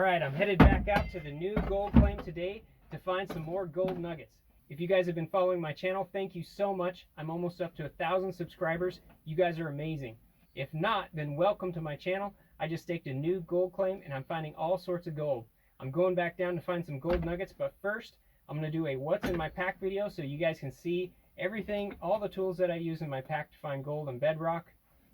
Alright, I'm headed back out to the new gold claim today to find some more gold nuggets. If you guys have been following my channel, thank you so much. I'm almost up to 1,000 subscribers. You guys are amazing. If not, then welcome to my channel. I just staked a new gold claim and I'm finding all sorts of gold. I'm going back down to find some gold nuggets, but first I'm going to do a what's in my pack video so you guys can see everything, all the tools that I use in my pack to find gold and bedrock.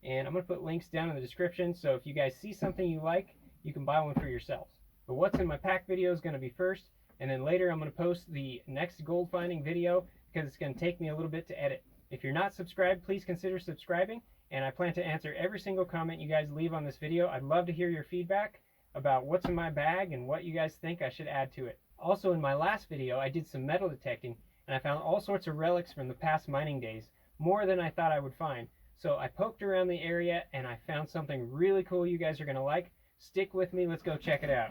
And I'm going to put links down in the description, so if you guys see something you like, you can buy one for yourselves. But what's in my pack video is going to be first, and then later I'm going to post the next gold finding video because it's going to take me a little bit to edit. If you're not subscribed, please consider subscribing, and I plan to answer every single comment you guys leave on this video. I'd love to hear your feedback about what's in my bag and what you guys think I should add to it. Also, in my last video, I did some metal detecting, and I found all sorts of relics from the past mining days, more than I thought I would find. So I poked around the area and I found something really cool you guys are going to like. Stick with me, let's go check it out.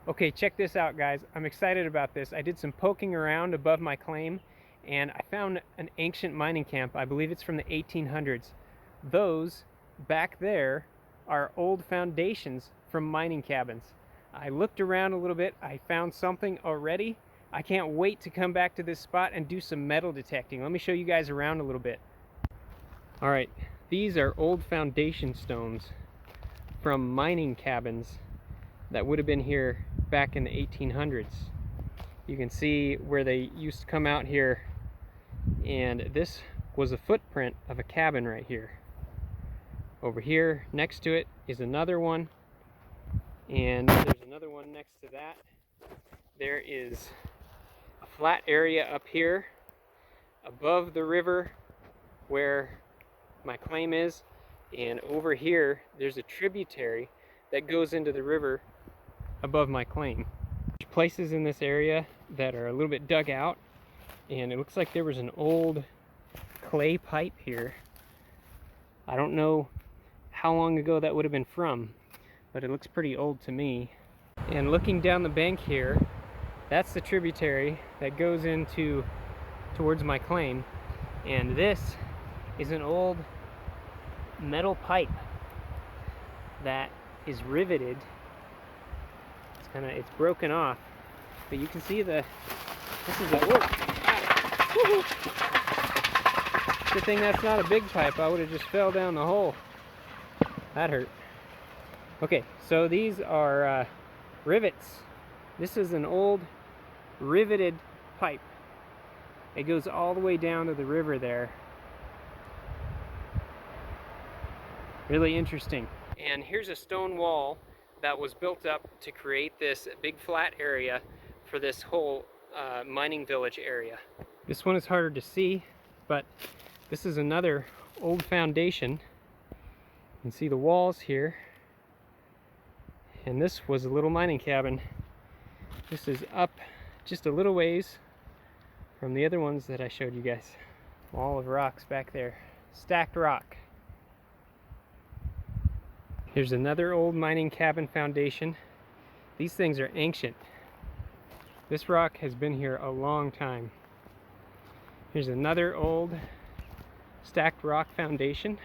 Okay, check this out, guys. I'm excited about this. I did some poking around above my claim and I found an ancient mining camp. I believe it's from the 1800s. Those back there are old foundations from mining cabins. I looked around a little bit. I found something already. I can't wait to come back to this spot and do some metal detecting. Let me show you guys around a little bit. All right, these are old foundation stones from mining cabins that would have been here back in the 1800s. You can see where they used to come out here, and this was a footprint of a cabin right here. Over here next to it is another one, and there's another one next to that. There is a flat area up here above the river where my claim is, and over here there's a tributary that goes into the river above my claim. There's places in this area that are a little bit dug out, and it looks like there was an old clay pipe here. I don't know how long ago that would have been from, but it looks pretty old to me. And looking down the bank here, that's the tributary that goes into towards my claim, and this is an old metal pipe that is riveted. It's broken off, but you can see this is a good thing that's not a big pipe. I would have just fell down the hole. That hurt. Okay, so these are rivets. This is an old riveted pipe. It goes all the way down to the river there. Really interesting. And here's a stone wall that was built up to create this big flat area for this whole mining village area. This one is harder to see, but this is another old foundation. You can see the walls here. And this was a little mining cabin. This is up just a little ways from the other ones that I showed you guys. Wall of rocks back there. Stacked rock. Here's another old mining cabin foundation. These things are ancient. This rock has been here a long time. Here's another old stacked rock foundation.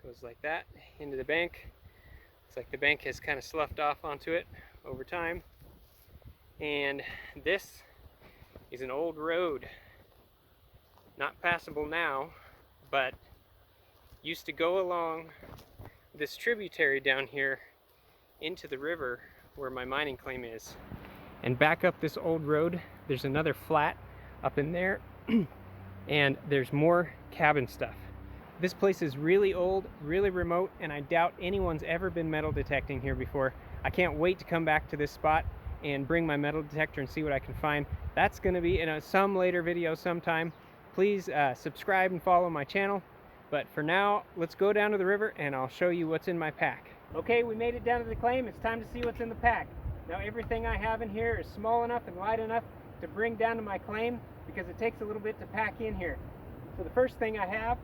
Goes like that into the bank. Looks like the bank has kind of sloughed off onto it over time. And this is an old road. Not passable now, but used to go along this tributary down here into the river where my mining claim is. And back up this old road, there's another flat up in there, and there's more cabin stuff. This place is really old, really remote, and I doubt anyone's ever been metal detecting here before. I can't wait to come back to this spot and bring my metal detector and see what I can find. That's going to be in some later video sometime. Please subscribe and follow my channel. But for now, let's go down to the river and I'll show you what's in my pack. Okay, we made it down to the claim. It's time to see what's in the pack. Now everything I have in here is small enough and light enough to bring down to my claim because it takes a little bit to pack in here. So the first thing I have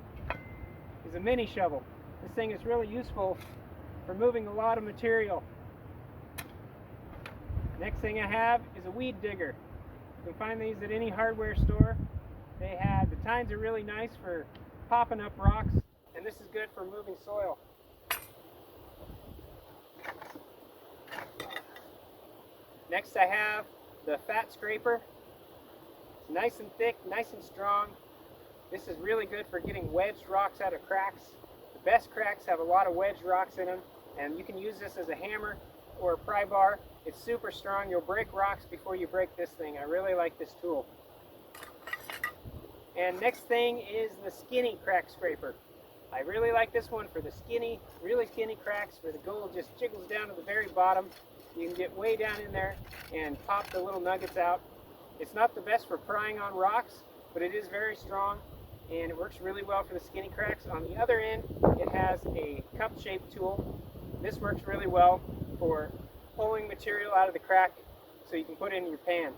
is a mini shovel. This thing is really useful for moving a lot of material. Next thing I have is a weed digger. You can find these at any hardware store. They have tines are really nice for popping up rocks, and this is good for moving soil. Next I have the fat scraper. It's nice and thick, nice and strong. This is really good for getting wedged rocks out of cracks. The best cracks have a lot of wedged rocks in them, and you can use this as a hammer or a pry bar. It's super strong. You'll break rocks before you break this thing. I really like this tool. And next thing is the skinny crack scraper. I really like this one for the skinny, really skinny cracks where the gold just jiggles down to the very bottom. You can get way down in there and pop the little nuggets out. It's not the best for prying on rocks, but it is very strong and it works really well for the skinny cracks. On the other end, it has a cup-shaped tool. This works really well for pulling material out of the crack so you can put it in your pan.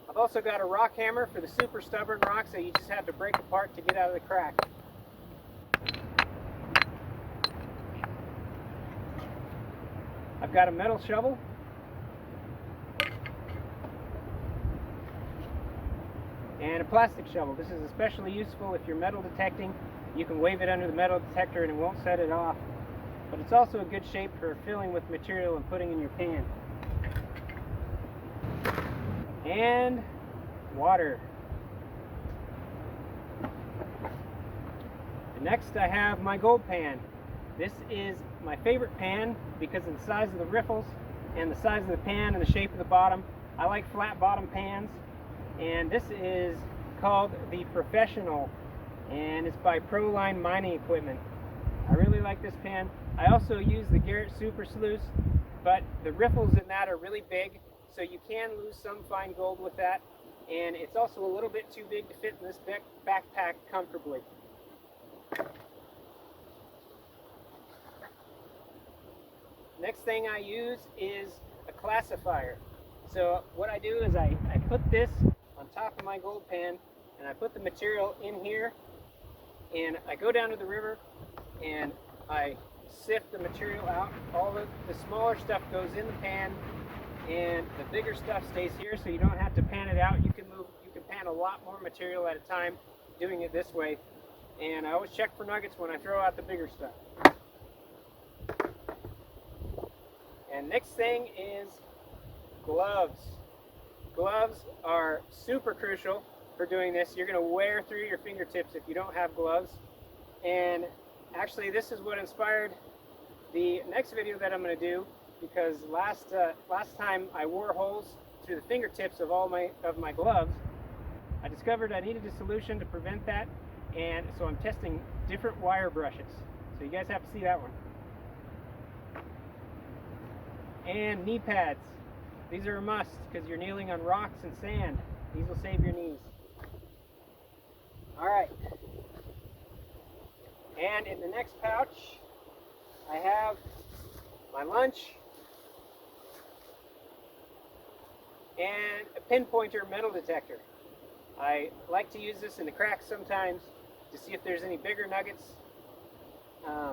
I've also got a rock hammer for the super stubborn rocks that you just have to break apart to get out of the crack. I've got a metal shovel. And a plastic shovel. This is especially useful if you're metal detecting. You can wave it under the metal detector and it won't set it off. But it's also a good shape for filling with material and putting in your pan. And water. And next I have my gold pan. This is my favorite pan because of the size of the riffles and the size of the pan and the shape of the bottom. I like flat bottom pans, and this is called the Professional, and it's by Proline mining equipment. I really like this pan. I also use the Garret Super Sluice, but the riffles in that are really big, so you can lose some fine gold with that, and it's also a little bit too big to fit in this backpack comfortably. Next thing I use is a classifier. So what I do is I put this on top of my gold pan, and I put the material in here, and I go down to the river and I sift the material out. All the smaller stuff goes in the pan, and the bigger stuff stays here, so you don't have to pan it out. You can pan a lot more material at a time doing it this way. And I always check for nuggets when I throw out the bigger stuff. And next thing is gloves. Gloves are super crucial for doing this. You're going to wear through your fingertips if you don't have gloves. And actually this is what inspired the next video that I'm going to do, because last time I wore holes through the fingertips of all my gloves. I discovered I needed a solution to prevent that, and so I'm testing different wire brushes. So you guys have to see that one. And knee pads. These are a must because you're kneeling on rocks and sand. These will save your knees. Alright. And in the next pouch, I have my lunch and a Pinpointer metal detector. I like to use this in the cracks sometimes to see if there's any bigger nuggets. I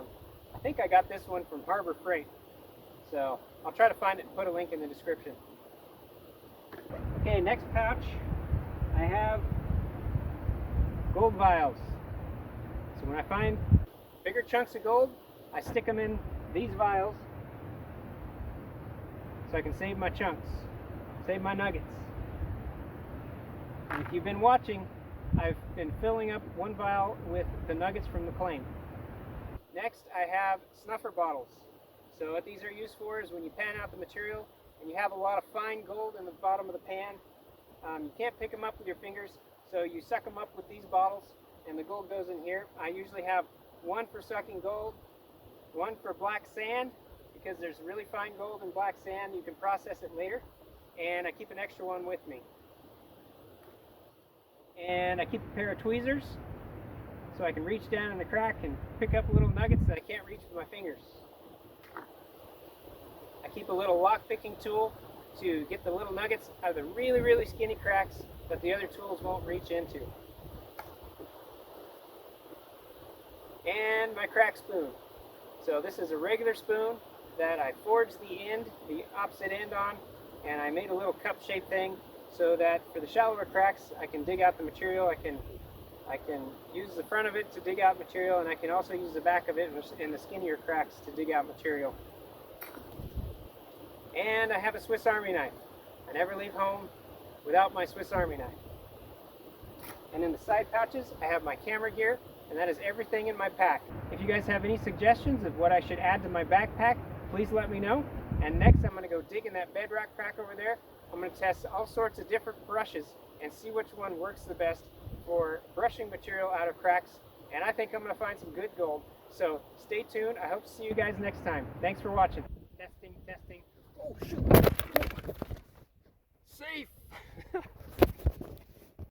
think I got this one from Harbor Freight. So I'll try to find it and put a link in the description. Okay, next pouch, I have gold vials. So when I find bigger chunks of gold, I stick them in these vials so I can save my chunks, save my nuggets. And if you've been watching, I've been filling up one vial with the nuggets from the claim. Next, I have snuffer bottles. So what these are used for is when you pan out the material and you have a lot of fine gold in the bottom of the pan, you can't pick them up with your fingers, so you suck them up with these bottles and the gold goes in here. I usually have one for sucking gold, one for black sand, because there's really fine gold in black sand. You can process it later, and I keep an extra one with me. And I keep a pair of tweezers so I can reach down in the crack and pick up little nuggets that I can't reach with my fingers. I keep a little lock picking tool to get the little nuggets out of the really, really skinny cracks that the other tools won't reach into. And my crack spoon. So this is a regular spoon that I forged the opposite end on, and I made a little cup-shaped thing so that for the shallower cracks I can dig out the material. I can use the front of it to dig out material, and I can also use the back of it in the skinnier cracks to dig out material. And I have a Swiss Army knife. I never leave home without my Swiss Army knife. And in the side pouches, I have my camera gear, and that is everything in my pack. If you guys have any suggestions of what I should add to my backpack, please let me know. And next I'm going to go dig in that bedrock crack over there. I'm going to test all sorts of different brushes and see which one works the best for brushing material out of cracks. And I think I'm going to find some good gold. So stay tuned. I hope to see you guys next time. Thanks for watching. Testing, testing. Oh shoot! Safe!